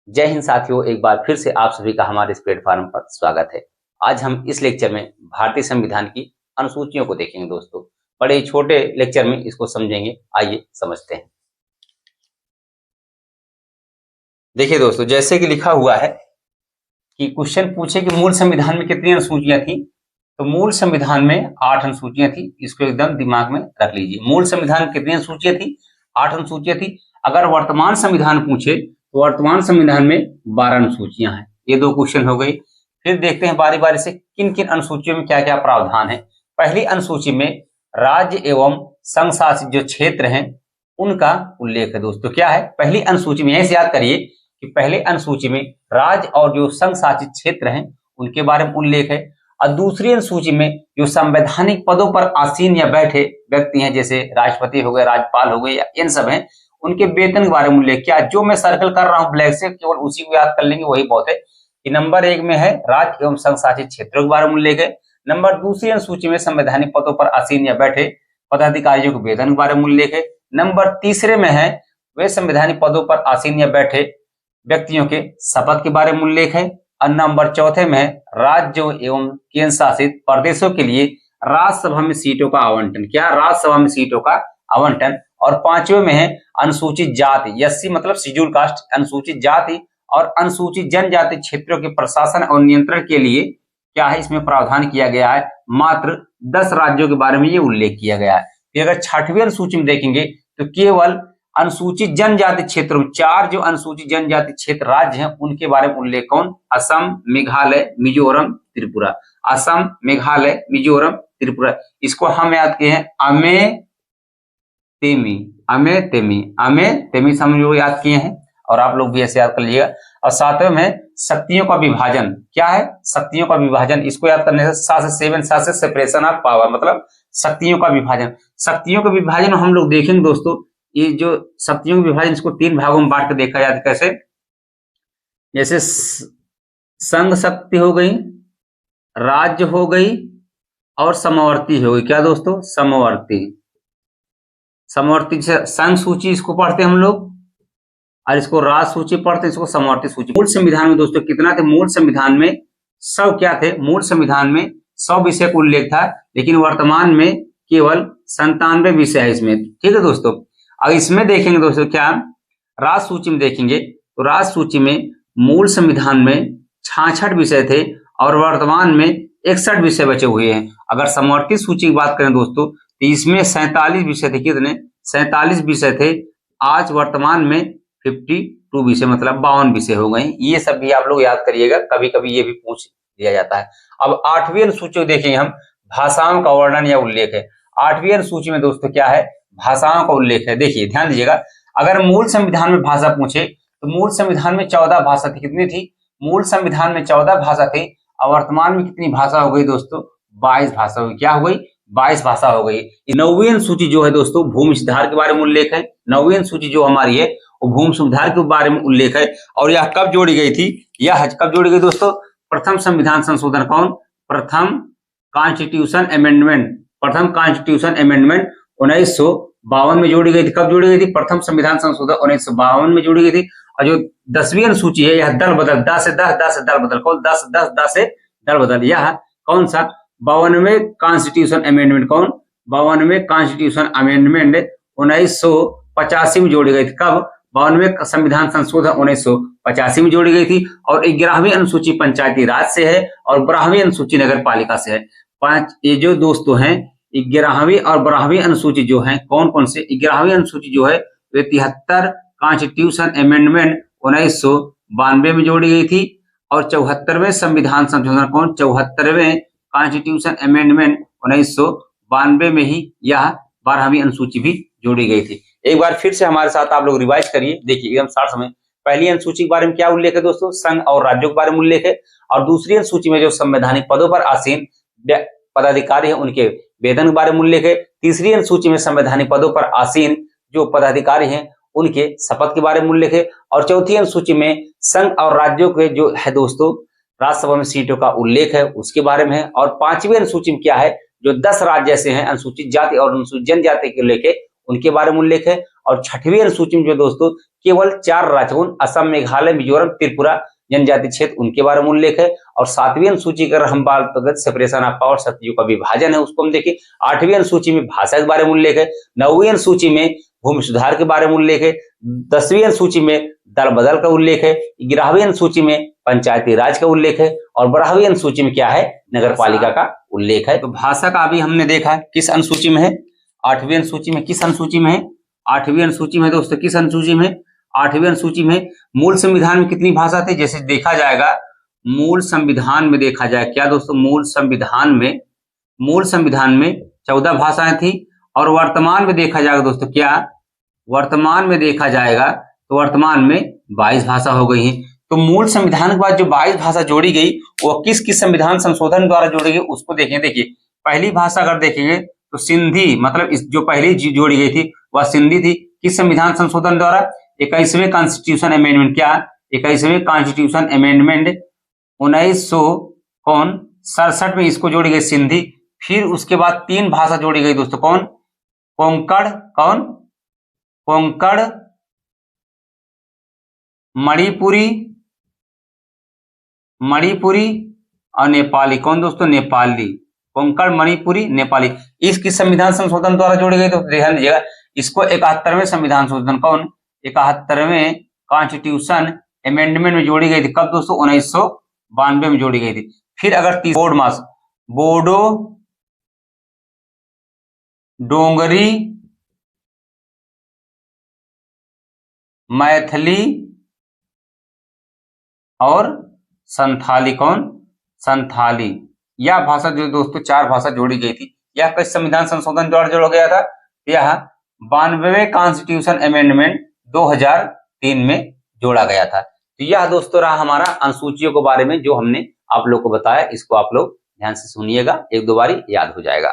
जय हिंद साथियों, एक बार फिर से आप सभी का हमारे इस प्लेटफॉर्म पर स्वागत है। आज हम इस लेक्चर में भारतीय संविधान की अनुसूचियों को देखेंगे दोस्तों। बड़े ही छोटे लेक्चर में इसको समझेंगे, आइए समझते हैं। देखिए दोस्तों, जैसे कि लिखा हुआ है कि क्वेश्चन पूछे कि मूल संविधान में कितनी अनुसूचियां थी, तो मूल संविधान में 8 अनुसूचियां थी। इसको एकदम दिमाग में रख लीजिए। मूल संविधान में कितनी अनुसूचियां थी? 8 अनुसूचियां थी। अगर वर्तमान संविधान पूछे तो वर्तमान संविधान में 12 अनुसूचियां हैं। ये 2 क्वेश्चन हो गई। फिर देखते हैं बारी बारी से किन किन अनुसूचियों में क्या क्या प्रावधान है। पहली अनुसूची में राज्य एवं संघ शासित जो क्षेत्र हैं उनका उल्लेख है दोस्तों। क्या है पहली अनुसूची में? यहीं से याद करिए कि पहले अनुसूची में राज्य और जो संघ शासित क्षेत्र हैं उनके बारे में उल्लेख है। और दूसरी अनुसूची में जो संवैधानिक पदों पर आसीन या बैठे व्यक्ति हैं, जैसे राष्ट्रपति हो गए, राज्यपाल हो गए, या इन सब हैं, उनके वेतन के बारे में उल्लेख किया। जो मैं सर्कल कर रहा हूं ब्लैक से, केवल उसी को याद कर लेंगे, वही बहुत है। कि नंबर 1 में है राज्य एवं संघ शासित क्षेत्रों के बारे में उल्लेख है। नंबर दूसरी अनुसूची में संवैधानिक पदों पर आसीन या बैठे पदाधिकारियों के वेतन के बारे में उल्लेख है। नंबर तीसरे में है वे संवैधानिक पदों पर आसीन या बैठे व्यक्तियों के शपथ के बारे में उल्लेख है। और नंबर चौथे में है राज्यों एवं केंद्र शासित प्रदेशों के लिए राज्यसभा में सीटों का आवंटन। क्या? राज्यसभा में सीटों का आवंटन। और 5वें में है अनुसूचित जाति, एससी मतलब शेड्यूल कास्ट, अनुसूचित जाति और अनुसूचित जनजाति क्षेत्रों के प्रशासन और नियंत्रण के लिए क्या है, इसमें प्रावधान किया गया है। मात्र 10 राज्यों के बारे में ये उल्लेख किया गया है। फिर अगर 6वीं अनुसूची में देखेंगे तो केवल अनुसूचित जनजाति क्षेत्रों, 4 जो अनुसूचित जनजाति क्षेत्र राज्य हैं उनके बारे में उल्लेख। कौन? असम, मेघालय, मिजोरम, त्रिपुरा। असम, मेघालय, मिजोरम, त्रिपुरा। इसको हम याद किए हैं अमे तेमी समझो, याद किए हैं। और आप लोग भी ऐसे याद कर लीजिएगा। और 7वें में शक्तियों का विभाजन। क्या है? शक्तियों का विभाजन। इसको याद करने से सेपरेशन ऑफ पावर, मतलब शक्तियों का विभाजन। शक्तियों का विभाजन हम लोग देखेंगे दोस्तों। ये जो शक्तियों के विभाजन, इसको 3 भागों में बांट कर देखा जाता है। कैसे? जैसे संघ शक्ति हो गई, राज्य हो गई और समवर्ती हो गई। क्या दोस्तों? समवर्ती से संघ सूची इसको पढ़ते हैं हम लोग, और इसको राज सूची पढ़ते हैं, इसको समवर्ती सूची। मूल संविधान में दोस्तों कितना थे? मूल संविधान में 100 क्या थे? मूल संविधान में 100 विषय का उल्लेख था, लेकिन वर्तमान में केवल 97 विषय है इसमें। ठीक है दोस्तों। अब इसमें देखेंगे दोस्तों, क्या राज सूची में देखेंगे तो राज सूची में मूल संविधान में 66 विषय थे और वर्तमान में 61 विषय बचे हुए हैं। अगर समवर्ती सूची की बात करें दोस्तों तो इसमें 47 विषय थे। कितने? 47 विषय थे। आज वर्तमान में 52 विषय, मतलब 52 विषय हो गए। ये सब भी आप लोग याद करिएगा, कभी कभी ये भी पूछ लिया जाता है। अब 8वीं अनुसूची देखेंगे हम, भाषाओं का वर्णन या उल्लेख है। 8वीं अनुसूची में दोस्तों क्या है? भाषाओं का उल्लेख है। देखिए ध्यान दीजिएगा, अगर मूल संविधान में भाषा पूछे तो मूल संविधान में 14 भाषा थी। कितनी थी? मूल संविधान में 14 भाषा थी। और वर्तमान में कितनी भाषा हो गई दोस्तों? 22 भाषा हो गई। क्या हो गई? 22 भाषा हो गई। 9वीं अनुसूची जो है दोस्तों, भूमि सुधार के बारे में उल्लेख है। 9वीं अनुसूची जो हमारी है वो भूमि सुधार के बारे में उल्लेख है। और यह कब जोड़ी गई थी? यह कब जोड़ी गई दोस्तों? प्रथम संविधान संशोधन। कौन? प्रथम कॉन्स्टिट्यूशन अमेंडमेंट। प्रथम कॉन्स्टिट्यूशन अमेंडमेंट 1952 में जोड़ी गई थी। कब जोड़ी गई थी? प्रथम संविधान संशोधन 1952 में जोड़ी गई थी। और जो 10वीं अनुसूची है यह दल बदल, 10 से 10 दल बदल। कौन? 10 से दल बदल। यह कौन सा? 52वें कॉन्स्टिट्यूशन अमेंडमेंट। कौन? 52वें कॉन्स्टिट्यूशन अमेंडमेंट 1985 में जोड़ी गई थी। कब? 52वें संविधान संशोधन 1985 में जोड़ी गई थी। और 11वीं अनुसूची पंचायती राज से है और 12वीं अनुसूची नगर पालिका से है। 5 ये जो दोस्तों हैं 11वीं और 12वीं अनुसूची जो है, कौन कौन से? 11वीं अनुसूची जो है वे 73 कॉन्स्टिट्यूशन अमेंडमेंट 1992 में जोड़ी गई थी। और 74वें संविधान संशोधन। कौन? 74वें कॉन्स्टिट्यूशन अमेंडमेंट 1992 में ही यह 12वीं अनुसूची भी जोड़ी गई थी। एक बार फिर से हमारे साथ आप लोग रिवाइज करिए। देखिए एकदम शॉर्ट समय। पहली अनुसूची के बारे में क्या उल्लेख है दोस्तों? संघ और राज्यों के बारे में उल्लेख है। और दूसरी अनुसूची में जो संवैधानिक पदों पर आसीन पदाधिकारी है उनके वेतन के बारे में उल्लेख है। तीसरी अनुसूची में संवैधानिक पदों पर आसीन जो पदाधिकारी हैं उनके शपथ के बारे में उल्लेख है। और चौथी अनुसूची में संघ और राज्यों के जो है दोस्तों राज्यसभा में सीटों का उल्लेख है, उसके बारे में है। और 5वीं अनुसूची में क्या है? जो 10 राज्य ऐसे हैं अनुसूचित जाति और अनुसूचित जनजाति के लेके उनके बारे में उल्लेख है। और 6वीं अनुसूची में जो दोस्तों केवल 4 राज्यों असम, मेघालय, मिजोरम, त्रिपुरा जनजाति क्षेत्र उनके बारे में उल्लेख है। और 7वीं अनुसूची अगर हम बात करें सेपरेशन ऑफ पावर, सत्ताओं का विभाजन है, उसको हम देखें। 8वीं अनुसूची में भाषा के बारे में उल्लेख है। 9वीं अनुसूची में भूमि सुधार के बारे में उल्लेख है। 10वीं अनुसूची में दल बदल का उल्लेख है। 11वीं अनुसूची में पंचायती राज का उल्लेख है। और 12वीं अनुसूची में क्या है, नगर पालिका का उल्लेख है। तो भाषा का अभी हमने देखा है किस अनुसूची में है, 8वीं अनुसूची में। किस अनुसूची में है, 8वीं अनुसूची में दोस्तों। किस अनुसूची में, 8वीं अनुसूची में। मूल संविधान में कितनी भाषा थी, जैसे देखा जाएगा मूल संविधान में देखा जाए क्या दोस्तों, मूल संविधान में 14 भाषाएं थी। और वर्तमान में देखा जाएगा दोस्तों क्या, वर्तमान में देखा जाएगा तो वर्तमान में 22 भाषा हो गई है। तो मूल संविधान के बाद जो 22 भाषा जोड़ी गई वो किस किस संविधान संशोधन द्वारा जोड़ी गई उसको देखें। देखिए पहली भाषा अगर देखेंगे तो सिंधी, मतलब इस जो पहली जोड़ी गई थी वह सिंधी थी। किस संविधान संशोधन द्वारा, 21वें कॉन्स्टिट्यूशन अमेंडमेंट। क्या, 21वें कॉन्स्टिट्यूशन अमेंडमेंट 1967 में इसको जोड़ी गई सिंधी। फिर उसके बाद 3 भाषा जोड़ी गई दोस्तों, कौन, कोंकण, कोंकण, मणिपुरी और नेपाली। कौन दोस्तों, नेपाली। कोंकण, मणिपुरी, नेपाली। इसकी संविधान संशोधन द्वारा जोड़ी गई। तो ध्यान दीजिएगा इसको 71वें संविधान संशोधन, कौन, 71वें कॉन्स्टिट्यूशन अमेंडमेंट में जोड़ी गई थी। कब दोस्तों, 1992 में जोड़ी गई थी। फिर अगर बोडो, डोंगरी, मैथिली और संथाली। कौन, संथाली। यह भाषा जो दोस्तों 4 भाषा जोड़ी गई थी। यह किस संविधान संशोधन द्वारा जोड़ा गया था, यह 92वें कॉन्स्टिट्यूशन अमेंडमेंट 2003 में जोड़ा गया था। तो यह दोस्तों रहा हमारा अनुसूचियों के बारे में जो हमने आप लोग को बताया। इसको आप लोग ध्यान से सुनिएगा, 1-2 बारी याद हो जाएगा।